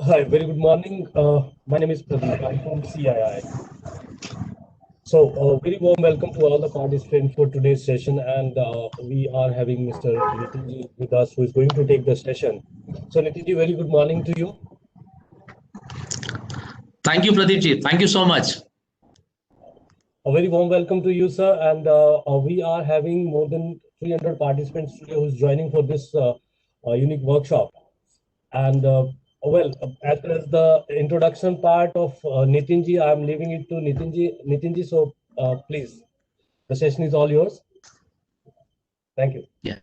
Hi, very good morning. My name is Pradeep. I'm from CII. So, very warm welcome to all the participants for today's session. And we are having Mr. Nitinji with us, who is going to take the session. So, Nitinji, very good morning to you. Thank you, Pradeep ji. Thank you so much. A very warm welcome to you, sir. And we are having more than 300 participants today who's joining for this unique workshop. And as far as the introduction part of Nitinji, I'm leaving it to Nitinji. Nitinji, so please, the session is all yours. Thank you. Yeah.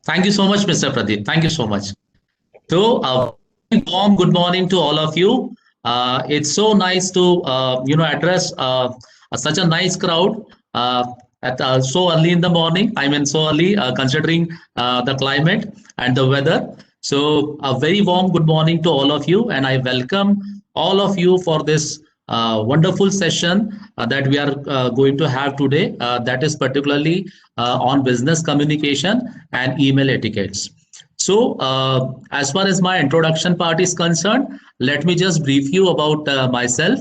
Thank you so much, Mr. Pradeep. Thank you so much. So, a very warm good morning to all of you. It's so nice to address such a nice crowd at so early in the morning. I mean, so early considering the climate and the weather. So, a very warm good morning to all of you, and I welcome all of you for this wonderful session that we are going to have today. That is particularly on business communication and email etiquettes. So, as far as my introduction part is concerned, let me just brief you about myself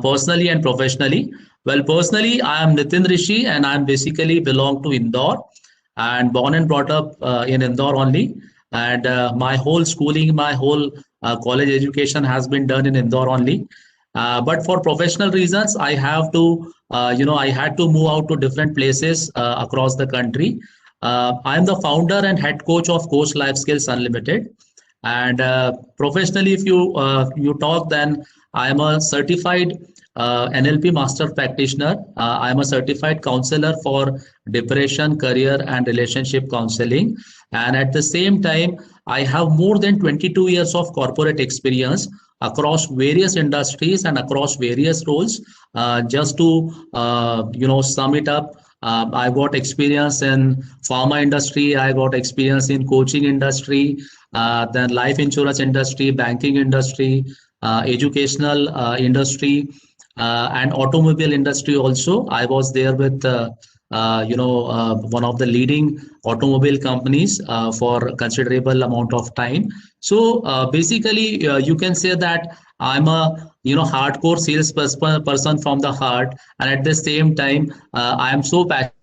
personally and professionally. Well, personally, I am Nitin Rishi, and I am basically belong to Indore, and born and brought up in Indore only. And my whole schooling, my whole college education has been done in Indore only. But for professional reasons, I have to, I had to move out to different places across the country. I am the founder and head coach of Coach Life Skills Unlimited. And professionally, if you talk, then I am a certified NLP master practitioner. I am a certified counselor for depression, career, and relationship counseling. And at the same time, I have more than 22 years of corporate experience across various industries and across various roles. Just to sum it up, I got experience in pharma industry. I got experience in coaching industry, then life insurance industry, banking industry, educational industry, and automobile industry also. I was there with one of the leading automobile companies for considerable amount of time. So basically, you can say that I'm a hardcore sales person from the heart, and at the same time, I am so passionate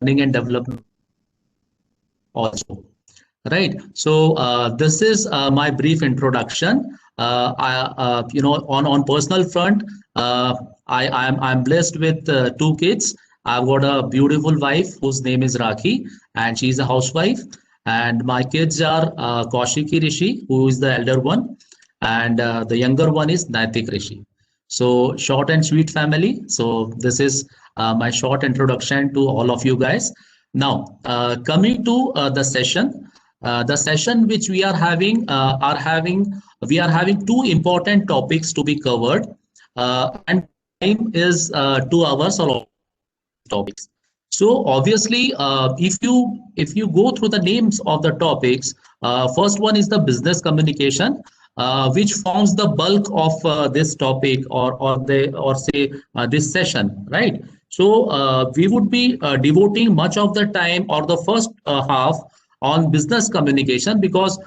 learning and development also. Right. So this is my brief introduction. On personal front, I'm blessed with two kids. I've got a beautiful wife whose name is Rakhi, and she's a housewife. And my kids are Kaushiki Rishi, who is the elder one, and the younger one is Naitik Rishi. So short and sweet family. So this is my short introduction to all of you guys. Now, coming to the session which we are having we are having two important topics to be covered, and time is 2 hours or topics. So obviously, if you go through the names of the topics, first one is the business communication, which forms the bulk of this topic or say this session, right? So we would be devoting much of the time or the first half on business communication, because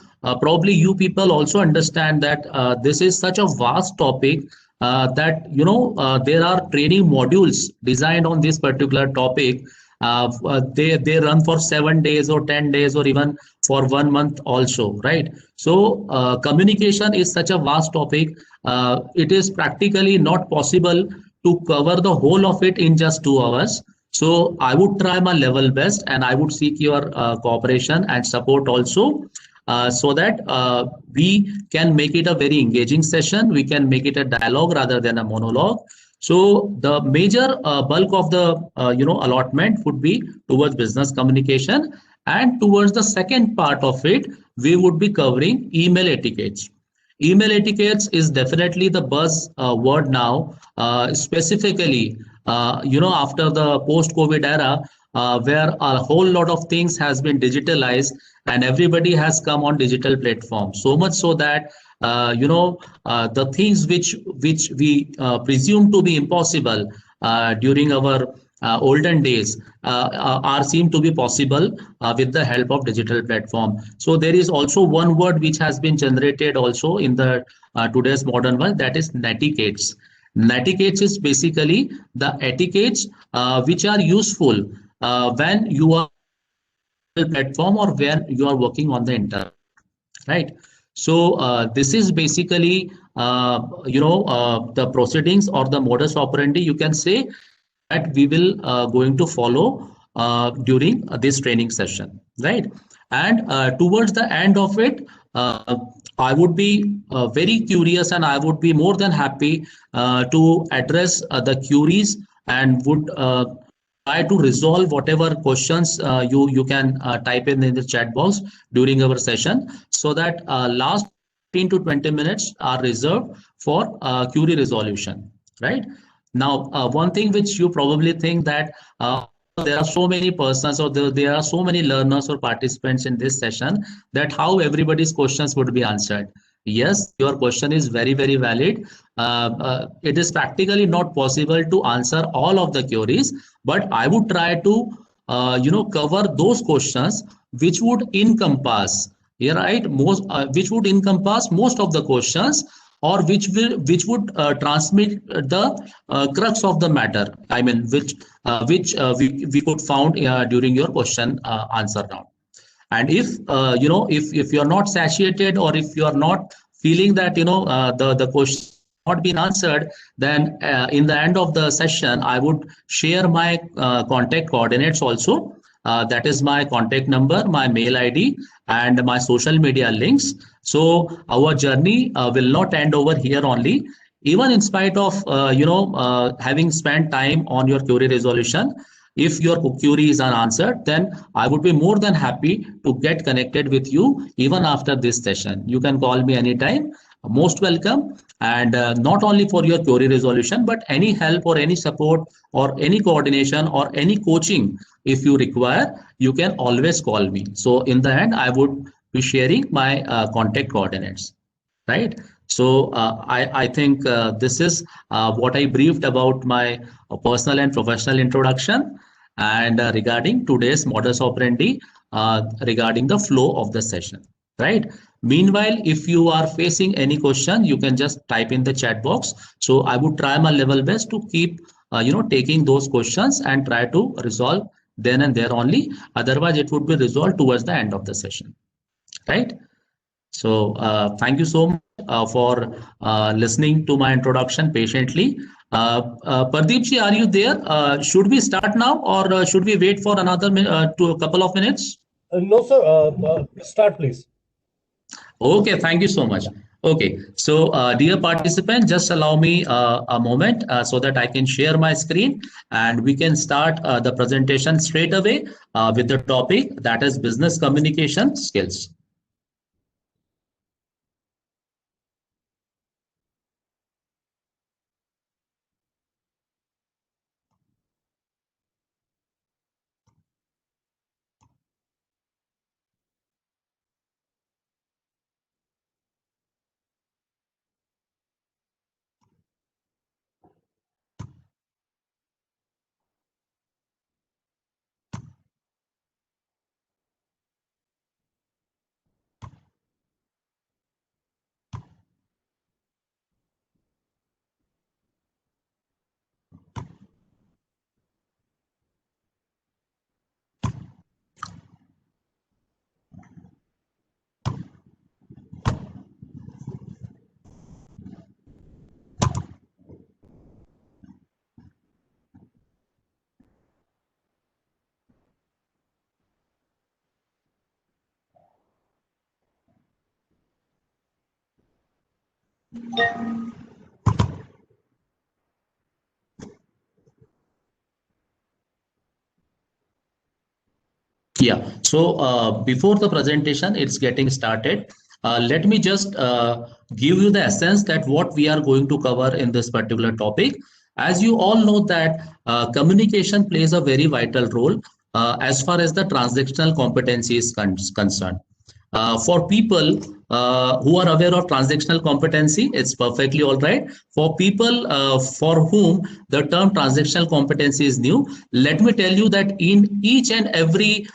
probably you people also understand that this is such a vast topic that there are training modules designed on this particular topic. They run for 7 days or 10 days or even for 1 month also, right? So communication is such a vast topic. It is practically not possible to cover the whole of it in just 2 hours. So I would try my level best, and I would seek your cooperation and support also, so that we can make it a very engaging session. We can make it a dialogue rather than a monologue. So the major bulk of the allotment would be towards business communication, and towards the second part of it, we would be covering email etiquettes. Email etiquettes is definitely the buzz word now, specifically after the post-COVID era, where a whole lot of things has been digitalized and everybody has come on digital platforms. So much so that the things which we presume to be impossible during our olden days are seem to be possible with the help of digital platform. So there is also one word which has been generated also in the today's modern world, that is netiquettes. Netiquettes is basically the etiquettes which are useful when you are platform or when you are working on the internet, right? So this is basically the proceedings or the modus operandi, you can say, that we will going to follow during this training session, right? And towards the end of it, I would be very curious, and I would be more than happy to address the queries, and would try to resolve whatever questions you can type in the chat box during our session, so that last 15 to 20 minutes are reserved for query resolution, right? Now, one thing which you probably think that there are so many persons, or there are so many learners or participants in this session, that how everybody's questions would be answered. Yes, your question is very, very valid. It is practically not possible to answer all of the queries, but I would try to cover those questions which would encompass, yeah, right, most which would encompass most of the questions, or which would transmit the crux of the matter. I mean, we could found during your question answer round. And if you're not satiated, or if you are not feeling that the question not been answered, then in the end of the session I would share my contact coordinates also. That is my contact number, my mail ID, and my social media links. So our journey will not end over here only. Even in spite of having spent time on your query resolution, if your query is unanswered, then I would be more than happy to get connected with you even after this session. You can call me anytime, most welcome. And not only for your query resolution, but any help or any support or any coordination or any coaching, if you require, you can always call me. So in the end, I would be sharing my contact coordinates, right? So I think this is what I briefed about my personal and professional introduction, and regarding today's modus operandi, regarding the flow of the session, right? Meanwhile, if you are facing any question, you can just type in the chat box. So I would try my level best to keep taking those questions and try to resolve then and there only. Otherwise, it would be resolved towards the end of the session, right? So thank you so much for listening to my introduction patiently. Pardeep ji, are you there? Should we start now, or should we wait for another to a couple of minutes? No, sir. Start, please. Okay, thank you so much. Okay, so dear participant, just allow me a moment so that I can share my screen, and we can start the presentation straight away with the topic, that is business communication skills. Yeah, so before the presentation it's getting started, let me just give you the essence that what we are going to cover in this particular topic. As you all know that communication plays a very vital role as far as the transactional competency is concerned. For people who are aware of transactional competency, it's perfectly all right. For people for whom the term transactional competency is new, let me tell you that in each and every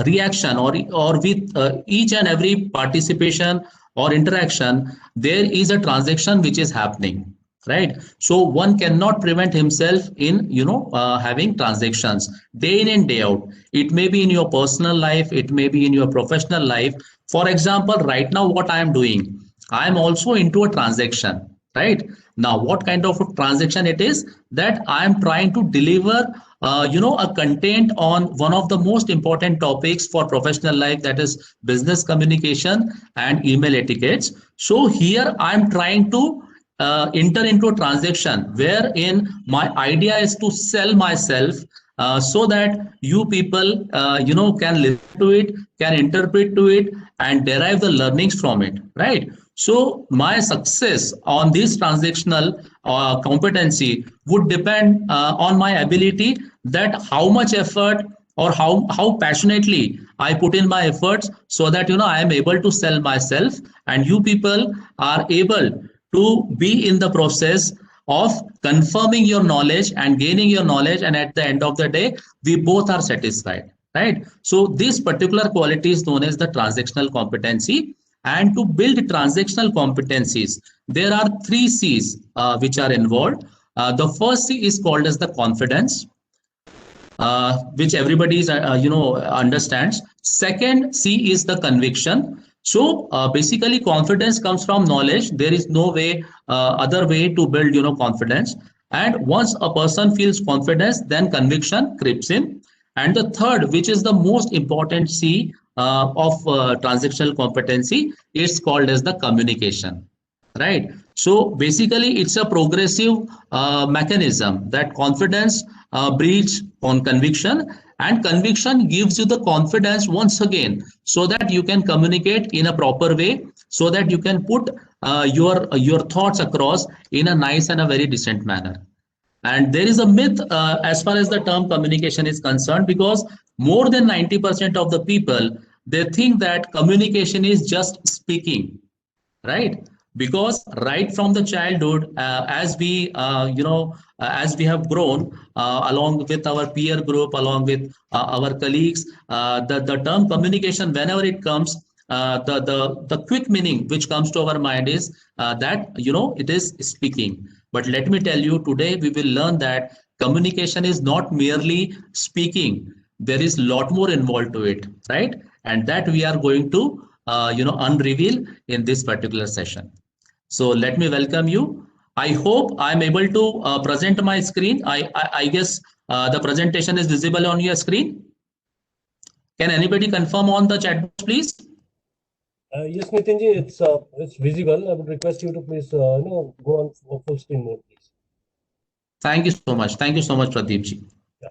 reaction or with each and every participation or interaction, there is a transaction which is happening, right? So one cannot prevent himself in having transactions day in and day out. It may be in your personal life, it may be in your professional life. For example, right now what I am doing, I am also into a transaction, right? Now what kind of a transaction it is, that I am trying to deliver a content on one of the most important topics for professional life, that is business communication and email etiquettes. So here I am trying to enter into a transaction wherein my idea is to sell myself, so that you people can listen to it, can interpret to it, and derive the learnings from it, right? So my success on this transactional competency would depend on my ability, that how much effort or how passionately I put in my efforts, so that I am able to sell myself, and you people are able to be in the process of confirming your knowledge and gaining your knowledge, and at the end of the day we both are satisfied, right? So this particular quality is known as the transactional competency. And to build transactional competencies, there are three C's which are involved. The first C is called as the confidence, which everybody is, understands. Second C is the conviction. So basically, confidence comes from knowledge. There is no way, other way to build, confidence. And once a person feels confidence, then conviction creeps in. And the third, which is the most important C of transactional competency, is called as the communication, right? So basically, it's a progressive mechanism that confidence breeds on conviction, and conviction gives you the confidence once again, so that you can communicate in a proper way, so that you can put your thoughts across in a nice and a very decent manner. And there is a myth as far as the term communication is concerned, because more than 90% of the people, they think that communication is just speaking, right? Because right from the childhood, as we as we have grown along with our peer group, along with our colleagues, the term communication, whenever it comes, the quick meaning which comes to our mind is that it is speaking. But let me tell you, today we will learn that communication is not merely speaking. There is a lot more involved to it, right? And that we are going to unreveal in this particular session. So let me welcome you. I hope I'm able to present my screen. I guess the presentation is visible on your screen. Can anybody confirm on the chat box, please? Yes, Nitinji, it's visible. I would request you to please go on full screen mode, please. Thank you so much. Thank you so much, Pradeepji. Yeah.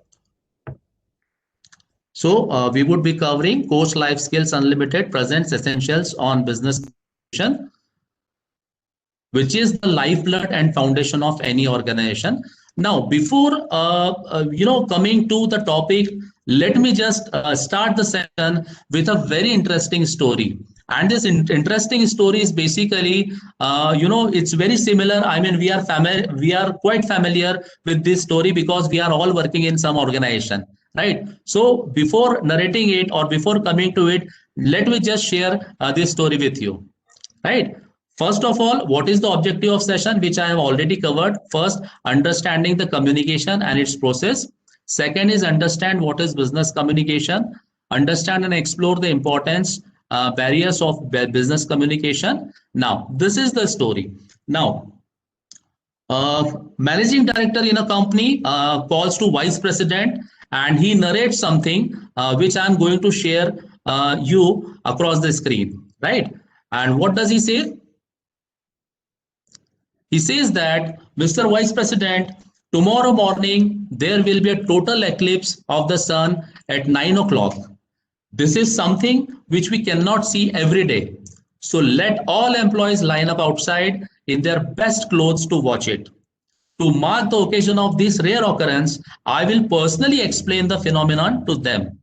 So we would be covering Coach Life Skills Unlimited presents essentials on business communication, which is the lifeblood and foundation of any organization. Now, before coming to the topic, let me just start the session with a very interesting story. And this interesting story is basically, it's very similar. I mean, we are quite familiar with this story because we are all working in some organization, right? So before narrating it or before coming to it, let me just share this story with you, right? First of all, what is the objective of session, which I have already covered? First, understanding the communication and its process. Second is understand what is business communication, understand and explore the importance, barriers of business communication. Now, this is the story. Now, managing director in a company calls to vice president, and he narrates something which I'm going to share you across the screen, right? And what does he say? He says that, Mr. Vice President, tomorrow morning, there will be a total eclipse of the sun at 9 o'clock. This is something which we cannot see every day. So let all employees line up outside in their best clothes to watch it. To mark the occasion of this rare occurrence, I will personally explain the phenomenon to them.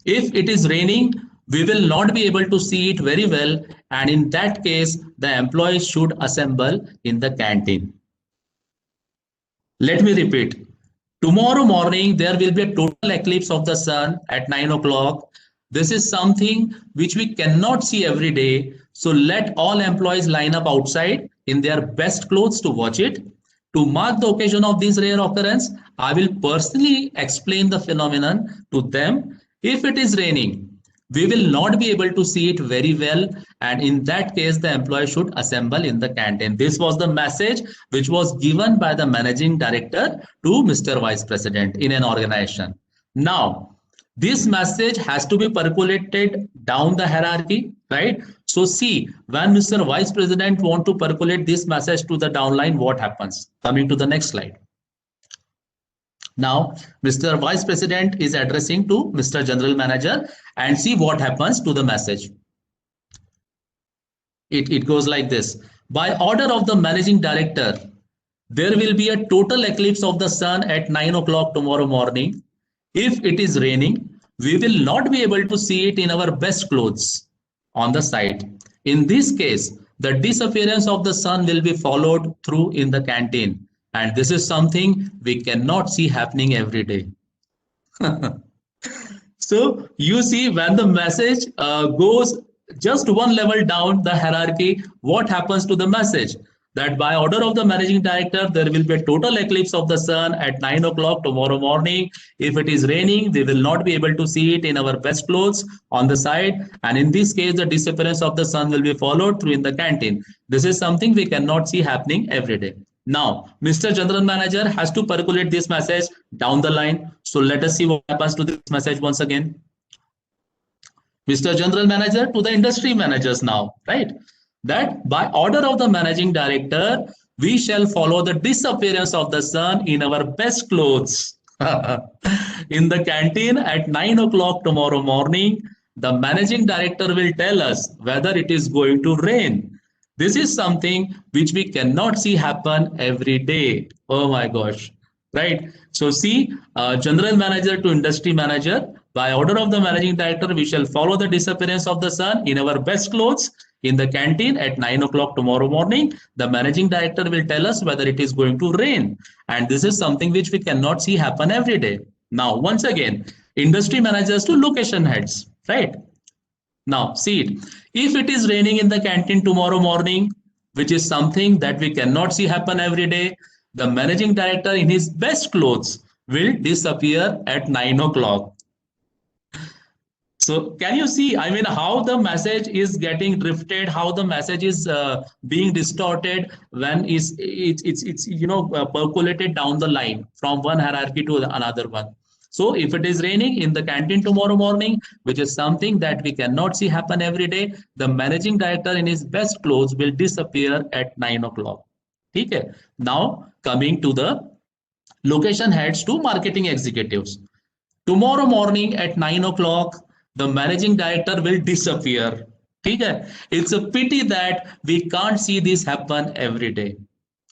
If it is raining, we will not be able to see it very well, and in that case, the employees should assemble in the canteen. Let me repeat. Tomorrow morning, there will be a total eclipse of the sun at 9 o'clock. This is something which we cannot see every day. So let all employees line up outside in their best clothes to watch it. To mark the occasion of this rare occurrence, I will personally explain the phenomenon to them. If it is raining, we will not be able to see it very well, and in that case the employee should assemble in the canteen. This was the message which was given by the managing director to Mr. Vice President in an organization. Now this message has to be percolated down the hierarchy, right? So see, when Mr. Vice President want to percolate this message to the downline, what happens? Coming to the next slide. Now, Mr. Vice President is addressing to Mr. General Manager, and see what happens to the message. It goes like this. By order of the Managing Director, there will be a total eclipse of the sun at 9 o'clock tomorrow morning. If it is raining, we will not be able to see it in our best clothes on the site. In this case, the disappearance of the sun will be followed through in the canteen. And this is something we cannot see happening every day. So you see, when the message goes just one level down the hierarchy, what happens to the message? That by order of the managing director, there will be a total eclipse of the sun at 9 o'clock tomorrow morning. If it is raining, we will not be able to see it in our best clothes on the side. And in this case, the disappearance of the sun will be followed through in the canteen. This is something we cannot see happening every day. Now, Mr. General Manager has to percolate this message down the line. So let us see what happens to this message once again. Mr. General Manager to the industry managers now, right? That by order of the managing director, we shall follow the disappearance of the sun in our best clothes. In the canteen at 9 o'clock tomorrow morning, the managing director will tell us whether it is going to rain. This is something which we cannot see happen every day. Oh my gosh, right? So see, general manager to industry manager, by order of the managing director, we shall follow the disappearance of the sun in our best clothes in the canteen at 9 o'clock tomorrow morning. The managing director will tell us whether it is going to rain. And this is something which we cannot see happen every day. Now, once again, industry managers to location heads, right? Now, see it. If it is raining in the canteen tomorrow morning, which is something that we cannot see happen every day, the managing director in his best clothes will disappear at 9 o'clock. So can you see, I mean, how the message is getting drifted, how the message is being distorted when it's percolated down the line from one hierarchy to another one. So if it is raining in the canteen tomorrow morning, which is something that we cannot see happen every day, the managing director in his best clothes will disappear at 9 o'clock. Okay. Now coming to the location heads to marketing executives. Tomorrow morning at 9 o'clock, the managing director will disappear. Okay. It's a pity that we can't see this happen every day.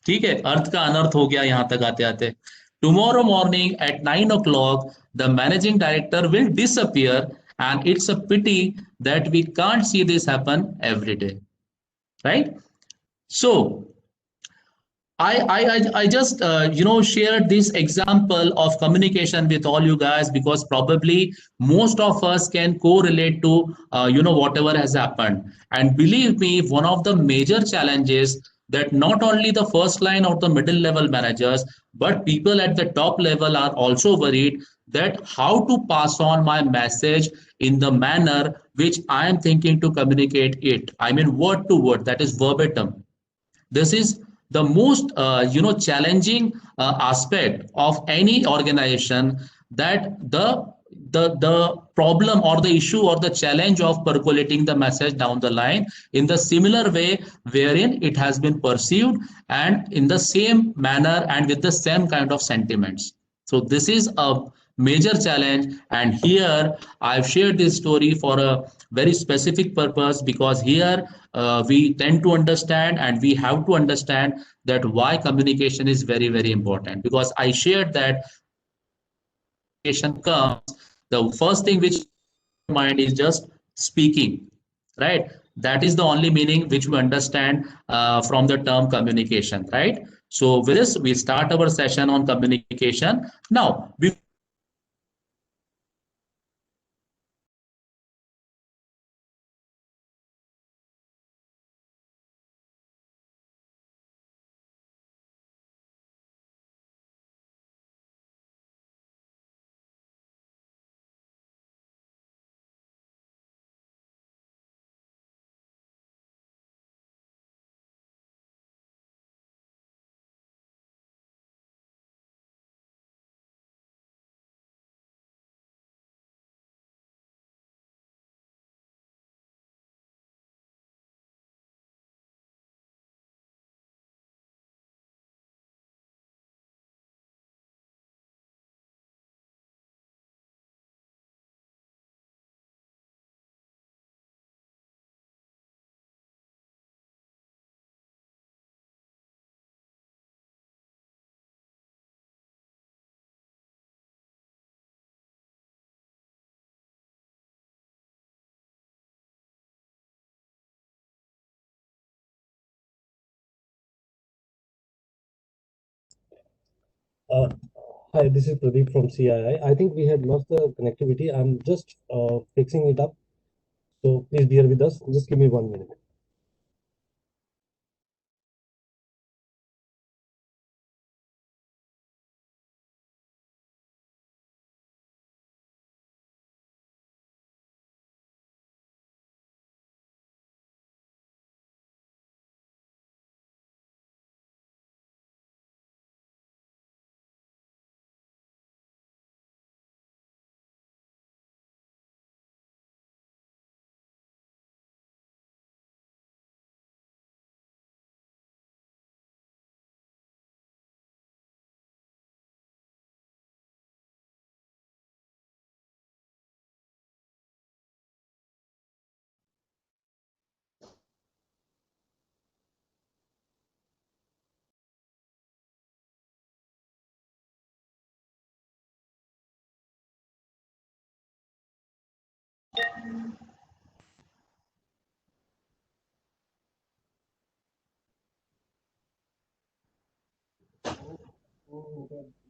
Okay. अर्थ का अनर्थ हो गया यहाँ तक आते आते. Tomorrow morning at 9 o'clock, the managing director will disappear, and it's a pity that we can't see this happen every day, right? So I just shared this example of communication with all you guys because probably most of us can correlate to whatever has happened. And believe me, one of the major challenges that not only the first line or the middle level managers, but people at the top level are also worried that how to pass on my message in the manner which I am thinking to communicate it. I mean, word to word, that is verbatim. This is the most challenging aspect of any organization, that the problem or the issue or the challenge of percolating the message down the line in the similar way wherein it has been perceived and in the same manner and with the same kind of sentiments. So this is a major challenge, and here I've shared this story for a very specific purpose, because here we tend to understand and we have to understand that why communication is very, very important. Because I shared that communication comes, the first thing which mind is just speaking, right? That is the only meaning which we understand from the term communication, right? So with this, we start our session on communication. Now, Uh, Hi, this is Pradeep from CII. I think we had lost the connectivity. I'm just fixing it up. So please bear with us. Just give me 1 minute.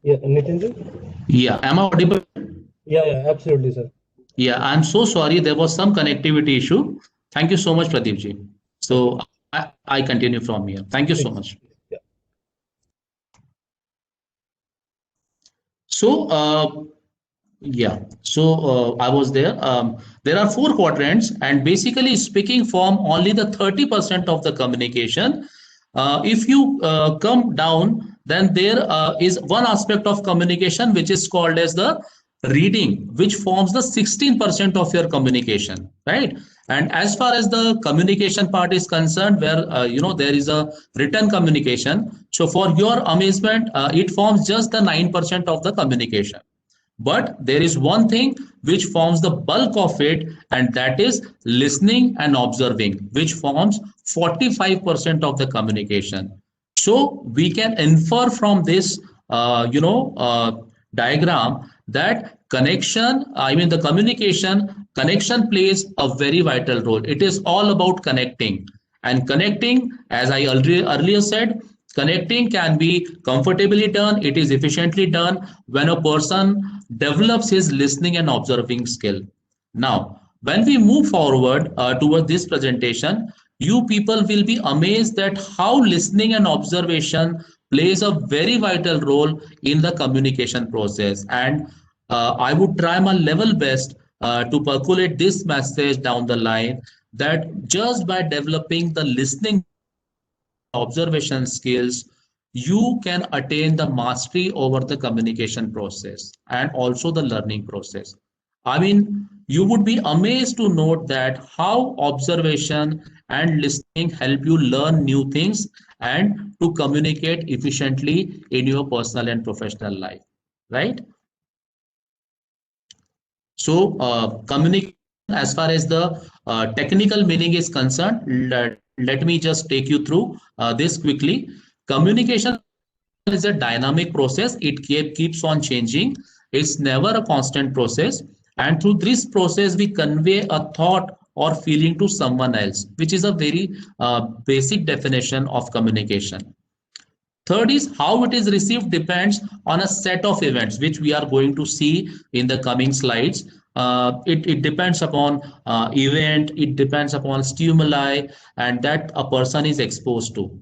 Yeah, Nitin. yeah, am I audible? Yeah, absolutely, sir. Yeah, I'm so sorry. There was some connectivity issue. Thank you so much, Pradeep ji. Okay. So I continue from here. Thank you so Please. much. Yeah. So, yeah, so I was there. There are four quadrants, and basically speaking, form only the 30% of the communication. If you come down, then there is one aspect of communication which is called as the reading, which forms the 16% of your communication, right? And as far as the communication part is concerned, where there is a written communication. So for your amazement, it forms just the 9% of the communication. But there is one thing which forms the bulk of it, and that is listening and observing, which forms 45% of the communication. So we can infer from this, diagram that the communication connection plays a very vital role. It is all about connecting. And connecting, as I earlier said, connecting can be comfortably done, it is efficiently done when a person develops his listening and observing skill. Now, when we move forward toward this presentation, you people will be amazed that how listening and observation plays a very vital role in the communication process. And I would try my level best to percolate this message down the line that just by developing the listening observation skills, you can attain the mastery over the communication process and also the learning process. I mean, you would be amazed to note that how observation and listening help you learn new things and to communicate efficiently in your personal and professional life, right? So, communication, as far as the technical meaning is concerned, let me just take you through this quickly. Communication is a dynamic process. It keeps on changing. It's never a constant process. And through this process, we convey a thought or feeling to someone else, which is a very basic definition of communication. Third is how it is received depends on a set of events, which we are going to see in the coming slides. It depends upon event, it depends upon stimuli, and that a person is exposed to.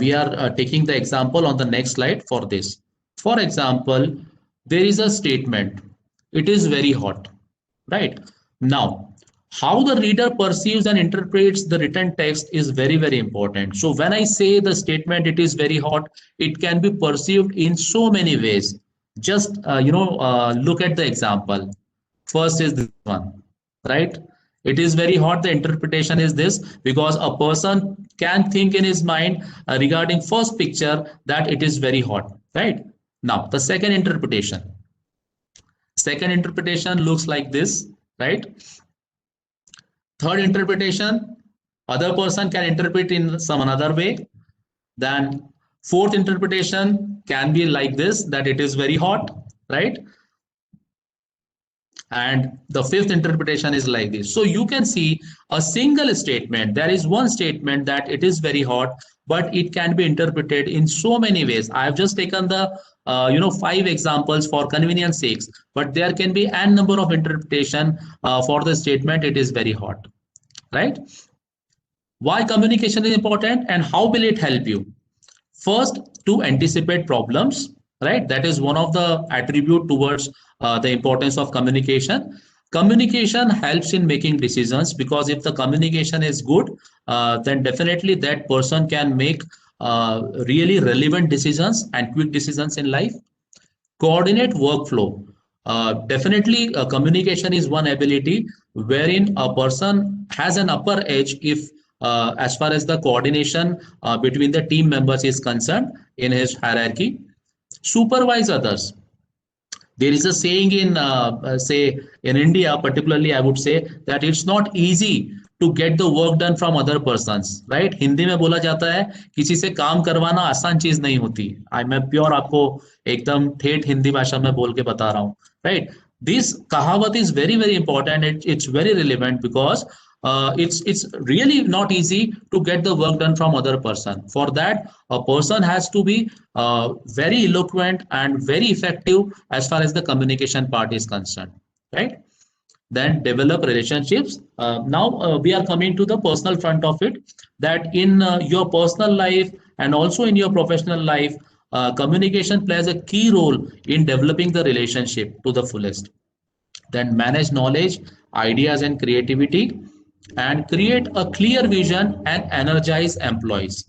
We are taking the example on the next slide for this. For example, there is a statement, it is very hot, right? Now, how the reader perceives and interprets the written text is very, very important. So when I say the statement, it is very hot, it can be perceived in so many ways. Just, look at the example. First is this one, right? It is very hot. The interpretation is this, because a person can think in his mind regarding first picture that it is very hot, right? Now, the second interpretation. Second interpretation looks like this, right? Third interpretation, other person can interpret in some another way. Then fourth interpretation can be like this, that it is very hot, right? And the fifth interpretation is like this. So you can see a single statement. There is one statement that it is very hot, but it can be interpreted in so many ways. I have just taken the 5 examples for convenience sakes, but there can be n number of interpretation for the statement it is very hot, right? Why communication is important and how will it help you? First, to anticipate problems, right? That is one of the attribute towards the importance of communication. Communication helps in making decisions, because if the communication is good, then definitely that person can make really relevant decisions and quick decisions in life. Coordinate workflow. Definitely communication is one ability wherein a person has an upper edge if as far as the coordination between the team members is concerned in his hierarchy. Supervise others. There is a saying in say in India particularly, I would say that it's not easy to get the work done from other persons, right? Hindi में बोला जाता है किसी से काम करवाना आसान चीज नहीं होती. मैं प्योर आपको एकदम ठेठ हिंदी भाषा में बोल के बता रहा हूँ, right? This कहावत is very, very important. It's very relevant because it's really not easy to get the work done from other person. For that, a person has to be very eloquent and very effective as far as the communication part is concerned, right? Then develop relationships. Now we are coming to the personal front of it, that in your personal life and also in your professional life, communication plays a key role in developing the relationship to the fullest. Then manage knowledge, ideas and creativity, and create a clear vision and energize employees.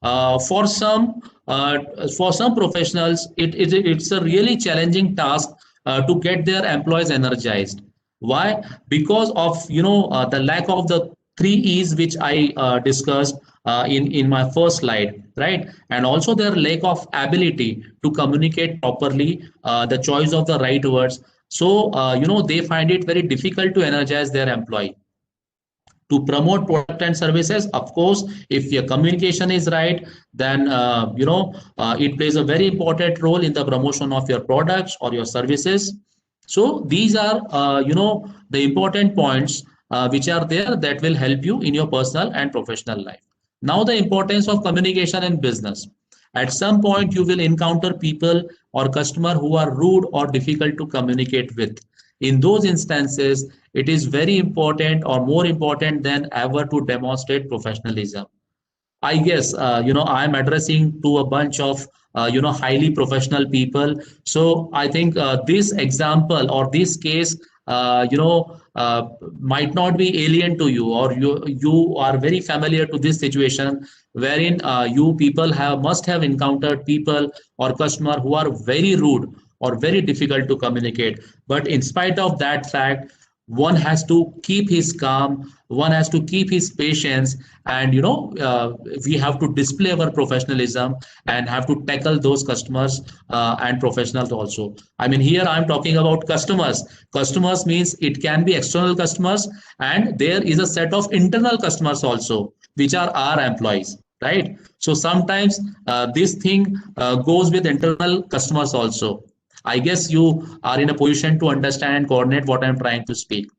For some professionals, it's a really challenging task to get their employees energized. Why? Because of the lack of the 3 E's which I discussed in my first slide, right? And also their lack of ability to communicate properly, the choice of the right words. So they find it very difficult to energize their employee. To promote product and services, of course, if your communication is right, then it plays a very important role in the promotion of your products or your services. So these are the important points which are there that will help you in your personal and professional life. Now the importance of communication in business. At some point you will encounter people or customer who are rude or difficult to communicate with. In those instances, it is very important or more important than ever to demonstrate professionalism. I guess I'm addressing to a bunch of highly professional people. So I think this example or this case might not be alien to you, or you are very familiar to this situation wherein you people must have encountered people or customer who are very rude or very difficult to communicate. But in spite of that fact, one has to keep his calm, one has to keep his patience, and we have to display our professionalism and have to tackle those customers and professionals also. I mean, here I'm talking about customers. Customers means it can be external customers, and there is a set of internal customers also, which are our employees, right? So sometimes this thing goes with internal customers also. I guess you are in a position to understand and coordinate what I'm trying to speak,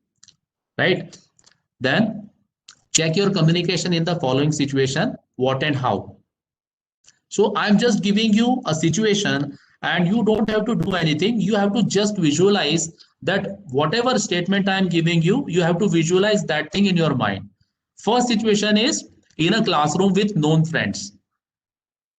right? Then check your communication in the following situation: what and how. So I'm just giving you a situation and you don't have to do anything. You have to just visualize that whatever statement I'm giving you, you have to visualize that thing in your mind. First situation is in a classroom with known friends.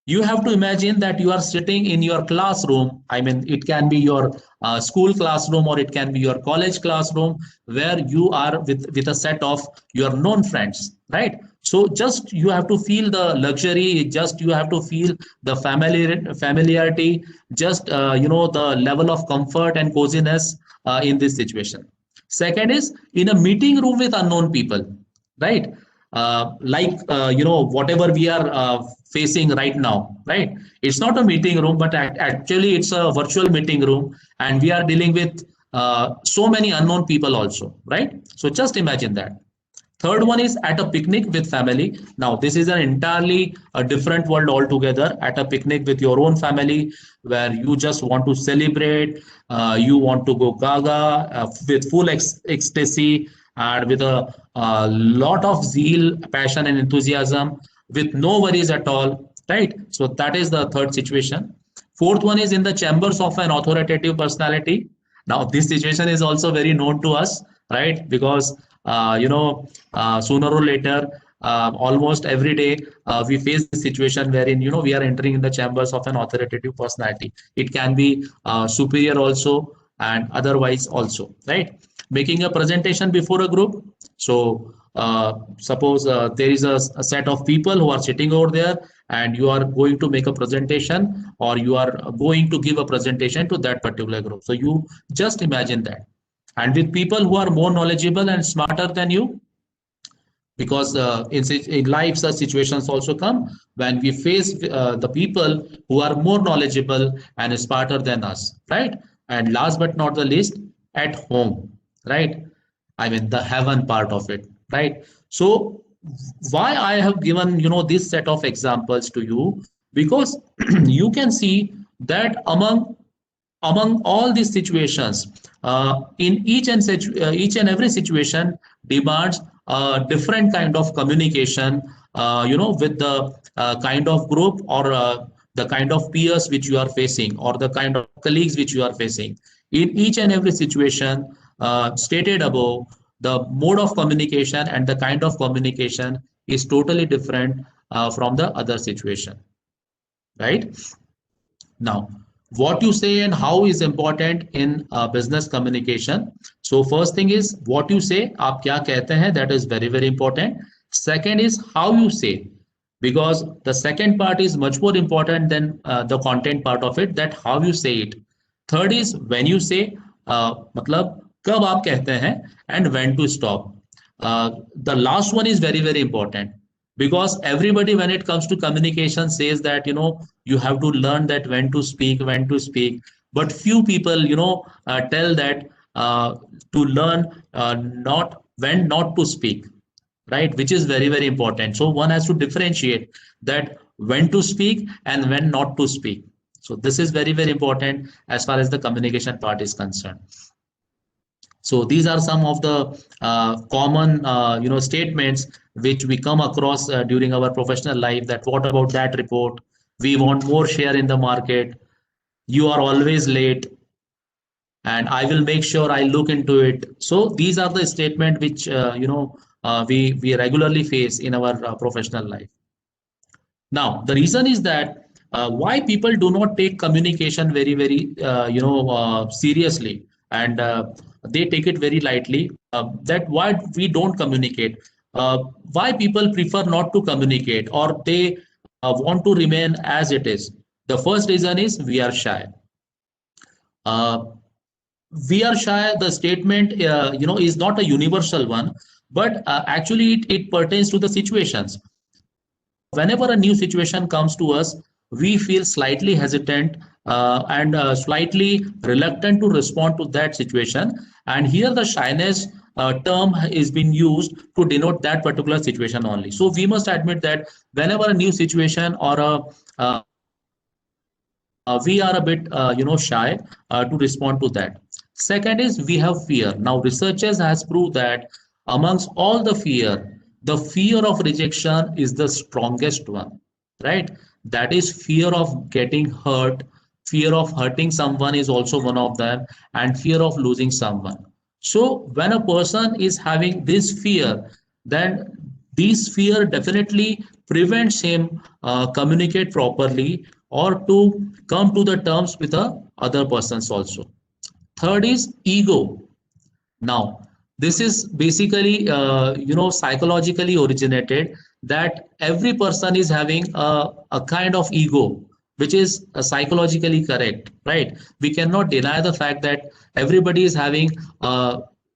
You have to imagine that you are sitting in your classroom. I mean, it can be your school classroom or it can be your college classroom, where you are with a set of your known friends, right? So just you have to feel the luxury, just you have to feel the familiarity, just the level of comfort and coziness in this situation. Second is in a meeting room with unknown people, right? Whatever we are facing right now, right? It's not a meeting room, but actually it's a virtual meeting room, and we are dealing with so many unknown people also, right? So just imagine that. Third one is at a picnic with family. Now, this is an entirely a different world altogether. At a picnic with your own family, where you just want to celebrate, you want to go gaga with full ecstasy and with a lot of zeal, passion, and enthusiasm, with no worries at all, right? So that is the third situation. Fourth one is in the chambers of an authoritative personality. Now, this situation is also very known to us, right? Because sooner or later, almost every day, we face the situation wherein we are entering in the chambers of an authoritative personality. It can be superior also, and otherwise also, right? Making a presentation before a group. So suppose there is a set of people who are sitting over there, and you are going to make a presentation, or you are going to give a presentation to that particular group. So you just imagine that, and with people who are more knowledgeable and smarter than you, because in life such situations also come when we face the people who are more knowledgeable and smarter than us, right? And last but not the least, at home, right? I mean, the heaven part of it, right? So why I have given this set of examples to you, because you can see that among all these situations, in each and every situation demands a different kind of communication, with the kind of group, or the kind of peers which you are facing, or the kind of colleagues which you are facing. In each and every situation stated above, the mode of communication and the kind of communication is totally different from the other situation, right? Now, what you say and how is important in business communication. So first thing is what you say, आप क्या कहते हैं, that is very very important. Second is how you say, because the second part is much more important than the content part of it, that how you say it. Third is when you say, मतलब कब आप कहते हैं, and when to stop. The last one is very very important, because everybody when it comes to communication says that you have to learn that when to speak, but few people tell that to learn not when not to speak, right? Which is very very important. So one has to differentiate that when to speak and when not to speak. So this is very very important as far as the communication part is concerned. So these are some of the common statements which we come across during our professional life, that what about that report, we want more share in the market, you are always late, and I will make sure I look into it. So these are the statement which we regularly face in our professional life. Now the reason is that why people do not take communication very very seriously, and they take it very lightly, that why we don't communicate, why people prefer not to communicate, or they want to remain as it is. The first reason is we are shy. uh, we are shy, the statement is not a universal one, but actually it pertains to the situations. Whenever a new situation comes to us, we feel slightly hesitant and slightly reluctant to respond to that situation. And here the shyness term is being used to denote that particular situation only. So we must admit that whenever a new situation or a we are a bit shy to respond to that. Second is we have fear. Now researchers has proved that amongst all the fear of rejection is the strongest one, right? That is fear of getting hurt, fear of hurting someone is also one of them, and fear of losing someone. So when a person is having this fear, then this fear definitely prevents him communicate properly or to come to the terms with the other persons also. Third is ego. Now, this is basically, psychologically originated, that every person is having a kind of ego, which is psychologically correct, right? We cannot deny the fact that everybody is having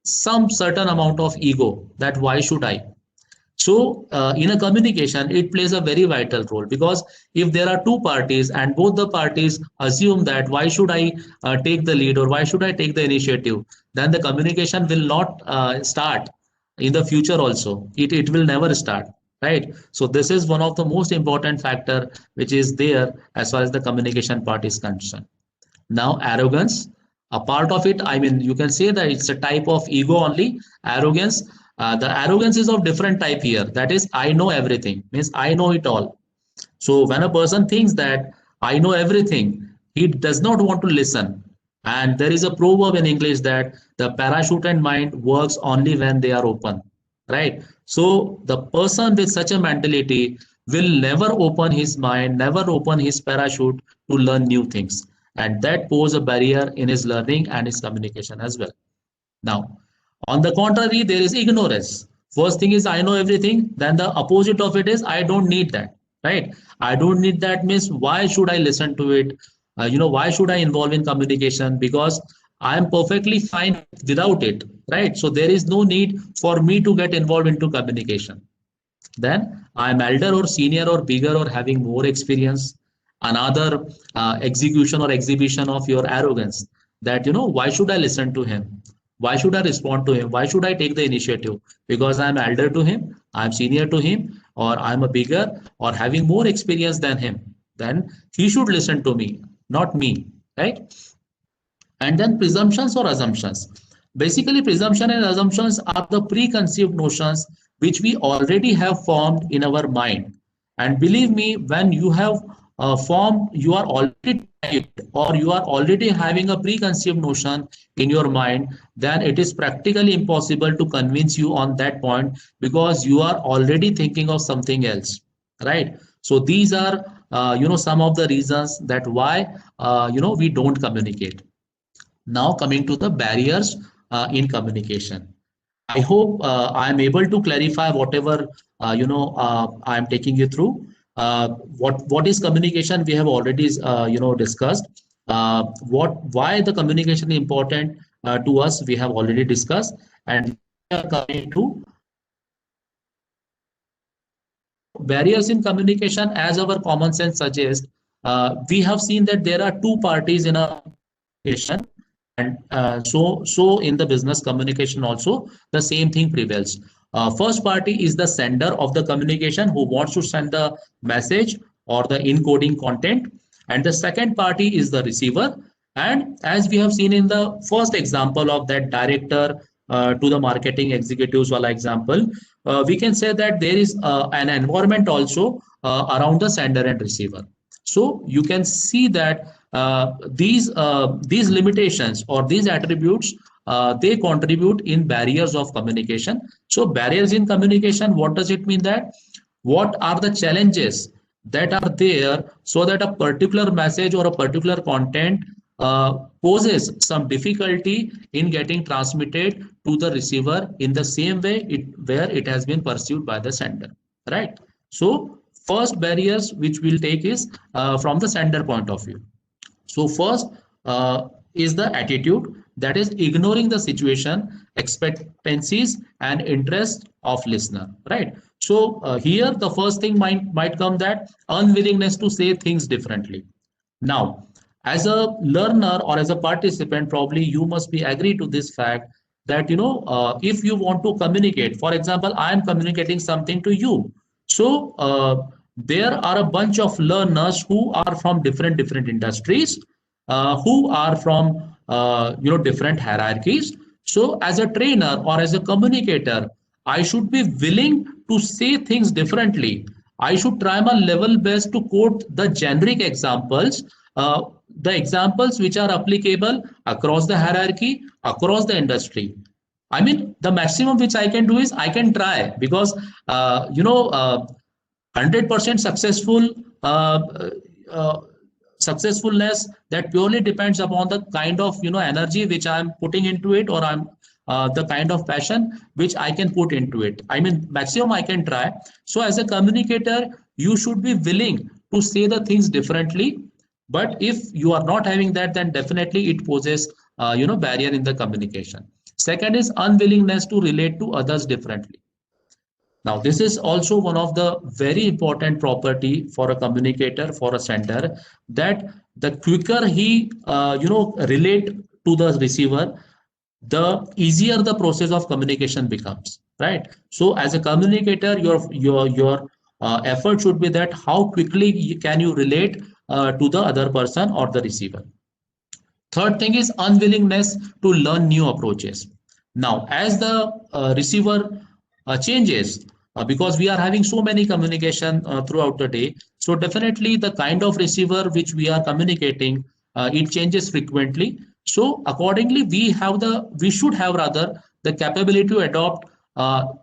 some certain amount of ego, that why should I? So, in a communication, it plays a very vital role, because if there are two parties and both the parties assume that why should I take the lead or why should I take the initiative, then the communication will not start in the future also. It will never start, right? So, this is one of the most important factor which is there as far as the communication part is concerned. Now, arrogance, a part of it, I mean, you can say that it's a type of ego only. Arrogance, the arrogance is of different type here. That is, I know everything, means I know it all. So when a person thinks that I know everything, he does not want to listen. And there is a proverb in English that the parachute and mind works only when they are open, right? So the person with such a mentality will never open his mind, never open his parachute to learn new things. And that poses a barrier in his learning and his communication as well. Now, on the contrary, there is ignorance. First thing is I know everything. Then the opposite of it is I don't need that, right? I don't need that means why should I listen to it? Why should I involve in communication? Because I am perfectly fine without it, right? So there is no need for me to get involved into communication. Then I'm elder or senior or bigger or having more experience. Another execution or exhibition of your arrogance, that why should I listen to him? Why should I respond to him? Why should I take the initiative? Because I'm elder to him, I'm senior to him, or I'm a bigger or having more experience than him. Then he should listen to me, not me, right? And then presumptions or assumptions. Basically, presumption and assumptions are the preconceived notions which we already have formed in our mind. And believe me, when you have formed, you are already typed or you are already having a preconceived notion in your mind, then it is practically impossible to convince you on that point, because you are already thinking of something else, right? So these are, some of the reasons that why, we don't communicate. Now coming to the barriers in communication. I hope I am able to clarify whatever I am taking you through. What is communication? We have already discussed. Why the communication is important to us? We have already discussed, and we are coming to barriers in communication. As our common sense suggests, we have seen that there are two parties in a communication, and so in the business communication also the same thing prevails. First party is the sender of the communication, who wants to send the message or the encoding content, and the second party is the receiver. And as we have seen in the first example of that director to the marketing executives wala example, we can say that there is an environment also around the sender and receiver. So you can see that these limitations or these attributes, they contribute in barriers of communication. So barriers in communication, what does it mean? That what are the challenges that are there so that a particular message or a particular content poses some difficulty in getting transmitted to the receiver in the same way where it has been perceived by the sender, right? So first barriers which we'll take is from the sender point of view. So first is the attitude, that is ignoring the situation, expectancies, and interest of listener, right? So here the first thing might come, that unwillingness to say things differently. Now, as a learner or as a participant, probably you must be agree to this fact that if you want to communicate, for example, I am communicating something to you. So there are a bunch of learners who are from different industries, who are from different hierarchies. So as a trainer or as a communicator, I should be willing to say things differently. I should try my level best to quote the generic examples, the examples which are applicable across the hierarchy, across the industry. I mean, the maximum which I can do is I can try, because 100% successful uh, successfulness, that purely depends upon the kind of energy which I'm putting into it, or I'm the kind of passion which I can put into it. I mean, maximum I can try. So as a communicator, you should be willing to say the things differently. But if you are not having that, then definitely it poses barrier in the communication. Second is unwillingness to relate to others differently. Now, this is also one of the very important property for a communicator, for a sender, that the quicker he, relate to the receiver, the easier the process of communication becomes, right? So, as a communicator, your effort should be that how quickly can you relate to the other person or the receiver. Third thing is unwillingness to learn new approaches. Now, as the receiver changes, because we are having so many communication throughout the day, so definitely the kind of receiver which we are communicating, it changes frequently. So accordingly, we should have rather the capability to adopt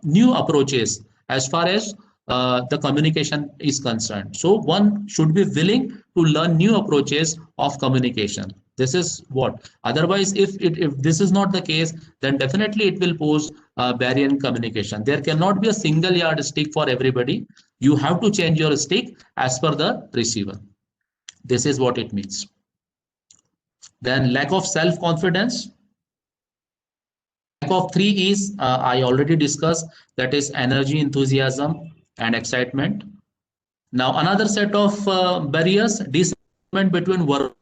new approaches as far as the communication is concerned. So one should be willing to learn new approaches of communication. This is what. Otherwise, if this is not the case, then definitely it will pose a barrier in communication. There cannot be a single yardstick for everybody. You have to change your stick as per the receiver. This is what it means. Then lack of self-confidence. Lack of three is, I already discussed, that is energy, enthusiasm, and excitement. Now, another set of barriers, disagreement between work.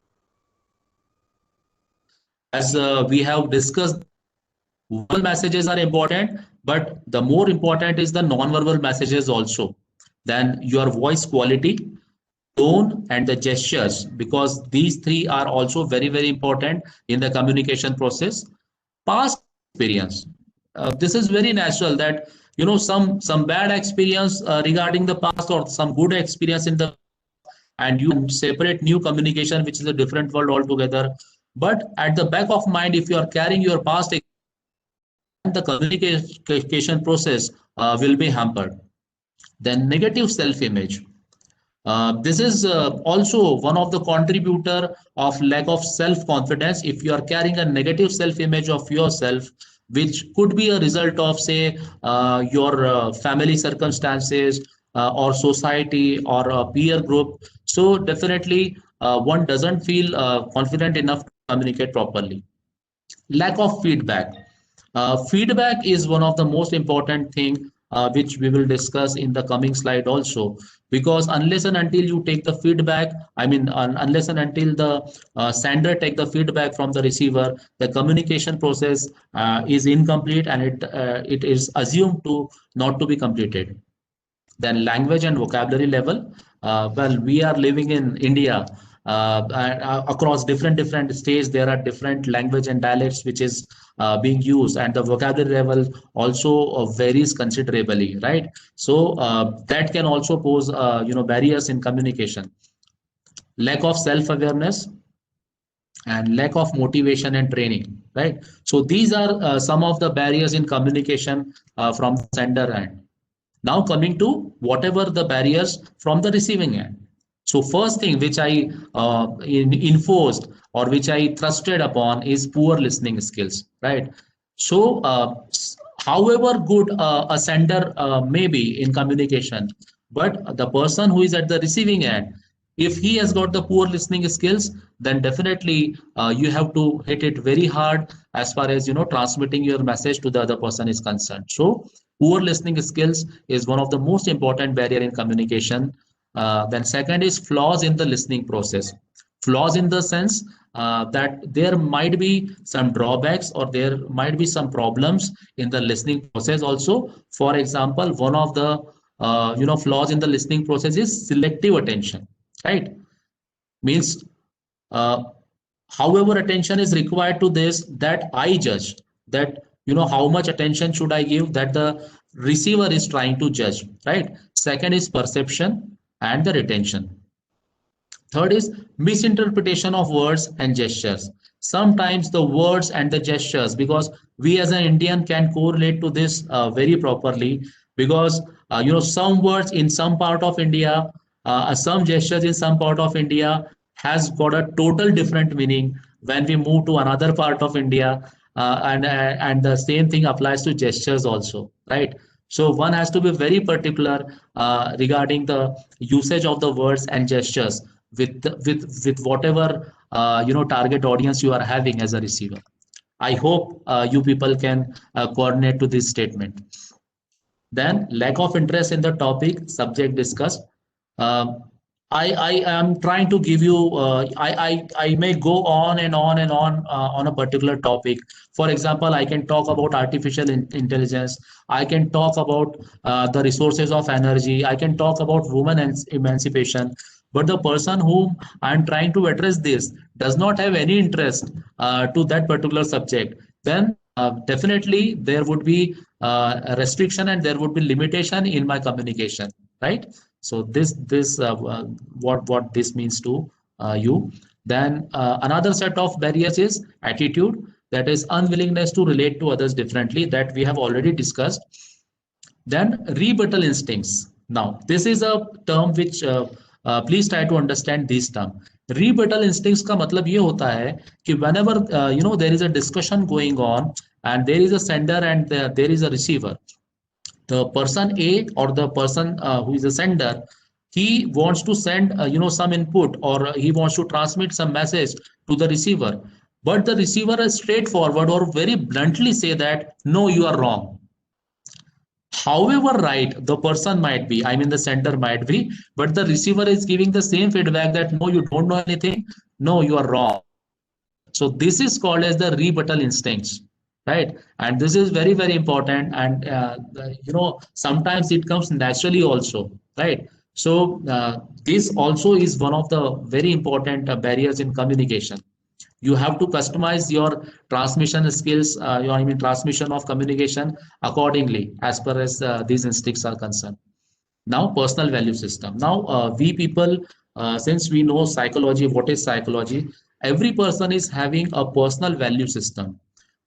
As we have discussed, verbal messages are important, but the more important is the non-verbal messages also. Then your voice quality, tone, and the gestures, because these three are also very important in the communication process. Past experience. This is very natural that some bad experience regarding the past, or some good experience in the, and you separate new communication, which is a different world altogether. But at the back of mind, if you are carrying your past, the communication process will be hampered. Then negative self-image. This is also one of the contributor of lack of self-confidence. If you are carrying a negative self-image of yourself, which could be a result of, say, your family circumstances, or society, or a peer group, so definitely one doesn't feel confident enough to communicate properly. Lack of feedback. Feedback is one of the most important thing, which we will discuss in the coming slide also, because unless and until you take the feedback, I mean, unless and until the sender take the feedback from the receiver, the communication process is incomplete, and it is assumed to not to be completed. Then language and vocabulary level. Well, we are living in India. Across different states, there are different language and dialects which is being used, and the vocabulary level also varies considerably, right? So that can also pose barriers in communication. Lack of self-awareness and lack of motivation and training, right? So these are some of the barriers in communication from the sender end. Now coming to whatever the barriers from the receiving end. So first thing which I enforced, or which I thrusted upon, is poor listening skills, right? So however good a sender may be in communication, but the person who is at the receiving end, if he has got the poor listening skills, then definitely you have to hit it very hard as far as transmitting your message to the other person is concerned. So poor listening skills is one of the most important barrier in communication. Then second is flaws in the listening process. Flaws in the sense that there might be some drawbacks, or there might be some problems in the listening process also. For example, one of the flaws in the listening process is selective attention, right? Means however attention is required to this, that I judge, that how much attention should I give, that the receiver is trying to judge, right? Second is perception and the retention. Third is misinterpretation of words and gestures. Sometimes the words and the gestures, because we as an Indian can correlate to this very properly, because some words in some part of India, some gestures in some part of India has got a total different meaning when we move to another part of India, and the same thing applies to gestures also, right? So one has to be very particular regarding the usage of the words and gestures with whatever target audience you are having as a receiver. I hope you people can coordinate to this statement. Then lack of interest in the topic subject discussed. I am trying to give you, I may go on and on and on a particular topic. For example, I can talk about artificial intelligence. I can talk about the resources of energy. I can talk about women emancipation. But the person whom I'm trying to address this does not have any interest to that particular subject, then definitely there would be a restriction and there would be limitation in my communication, right? So this what this means to you. Then another set of barriers is attitude, that is unwillingness to relate to others differently, that we have already discussed. Then rebuttal instincts. Now this is a term which please try to understand this term. Rebuttal instincts का मतलब ये होता है कि whenever there is a discussion going on and there is a sender and there is a receiver, the person A or the person who is a sender, he wants to send some input, or he wants to transmit some message to the receiver, but the receiver is straightforward or very bluntly say that no, you are wrong. However right the person might be, I mean the sender might be, but the receiver is giving the same feedback that no, you don't know anything, no, you are wrong. So this is called as the rebuttal instincts, right? And this is very, very important, and sometimes it comes naturally also, right? So this also is one of the very important barriers in communication. You have to customize your transmission skills, transmission of communication accordingly as far as these instincts are concerned. Now, personal value system. Now, we people, since we know psychology, what is psychology? Every person is having a personal value system.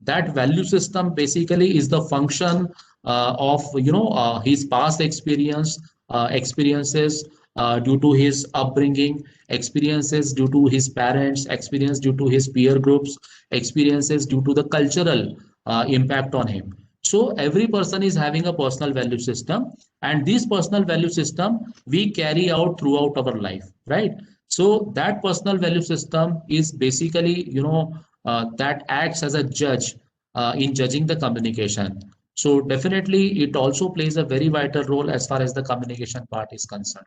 That value system basically is the function of his past experiences due to his upbringing, experiences due to his parents, experience due to his peer groups, experiences due to the cultural impact on him. So every person is having a personal value system, and this personal value system we carry out throughout our life, right? So that personal value system is basically, that acts as a judge in judging the communication. So definitely it also plays a very vital role as far as the communication part is concerned.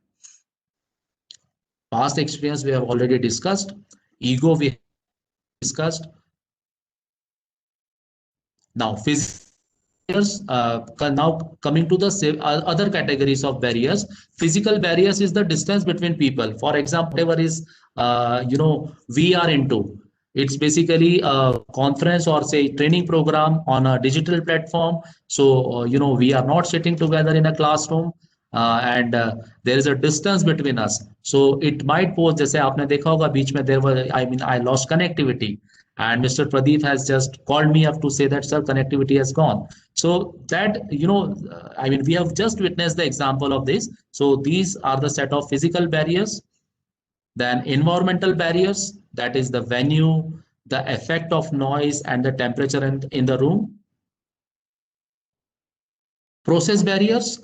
Past experience we have already discussed. Ego we have discussed. Now barriers, now coming to the other categories of barriers. Physical barriers is the distance between people. For example, whatever is we are into, it's basically a conference or say training program on a digital platform. So we are not sitting together in a classroom, and there is a distance between us. So it might pose, जैसे आपने देखा होगा बीच में there was, I lost connectivity, and Mr. Pradeep has just called me up to say that sir, connectivity has gone. So that we have just witnessed the example of this. So these are the set of physical barriers. Then environmental barriers, that is the venue, the effect of noise and the temperature in the room. Process barriers,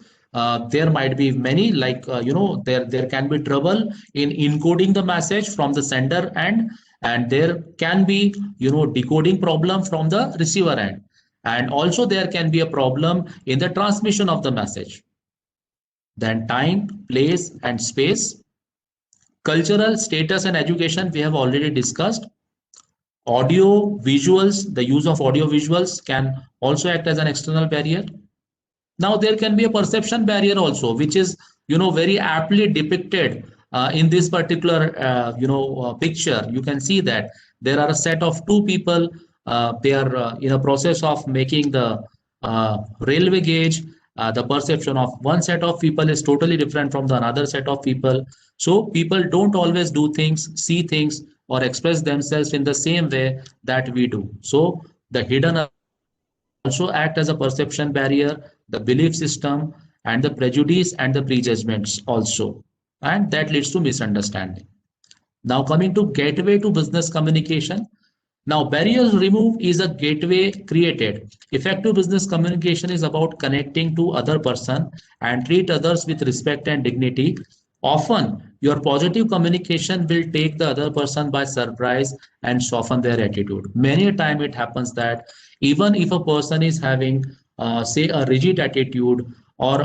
there might be many, like there can be trouble in encoding the message from the sender end, and there can be decoding problem from the receiver end, and also there can be a problem in the transmission of the message. Then time, place and space. Cultural status and education we have already discussed. Audio visuals, the use of audio visuals can also act as an external barrier. Now there can be a perception barrier also, which is very aptly depicted in this particular picture. You can see that there are a set of two people. They are in a process of making the railway gauge. The perception of one set of people is totally different from the another set of people. So people don't always do things, see things, or express themselves in the same way that we do. So the hidden also act as a perception barrier, the belief system, and the prejudice and the prejudgments also. And that leads to misunderstanding. Now coming to gateway to business communication. Now barriers removed is a gateway created. Effective business communication is about connecting to other person and treat others with respect and dignity. Often your positive communication will take the other person by surprise and soften their attitude. Many a time it happens that even if a person is having say a rigid attitude or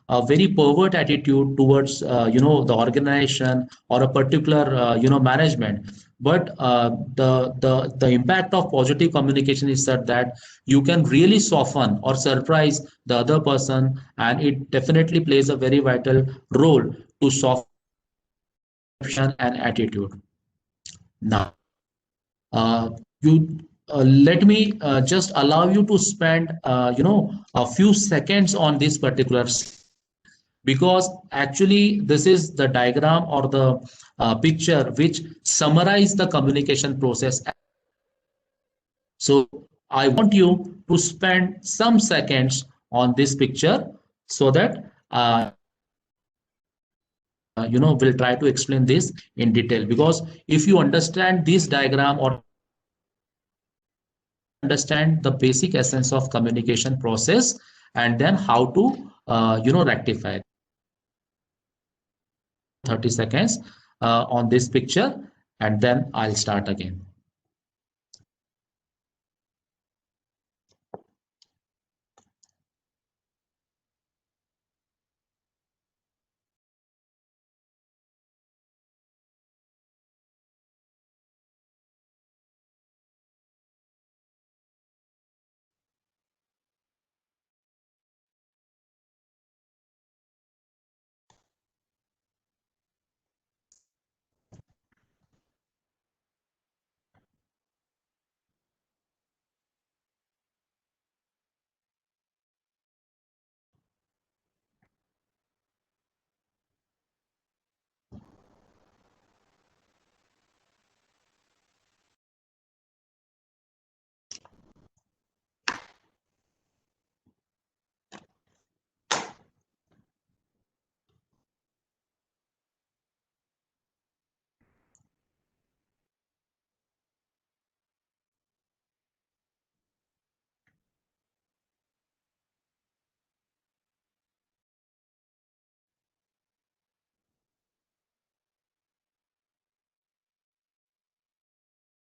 a very pervert attitude towards the organization or a particular management, but the impact of positive communication is such that you can really soften or surprise the other person, and it definitely plays a very vital role to soften and attitude. Now you let me just allow you to spend a few seconds on this particular, because actually this is the diagram or the picture which summarize the communication process. So I want you to spend some seconds on this picture so that we'll try to explain this in detail, because if you understand this diagram or understand the basic essence of communication process, and then how to rectify. 30 seconds on this picture, and then I'll start again.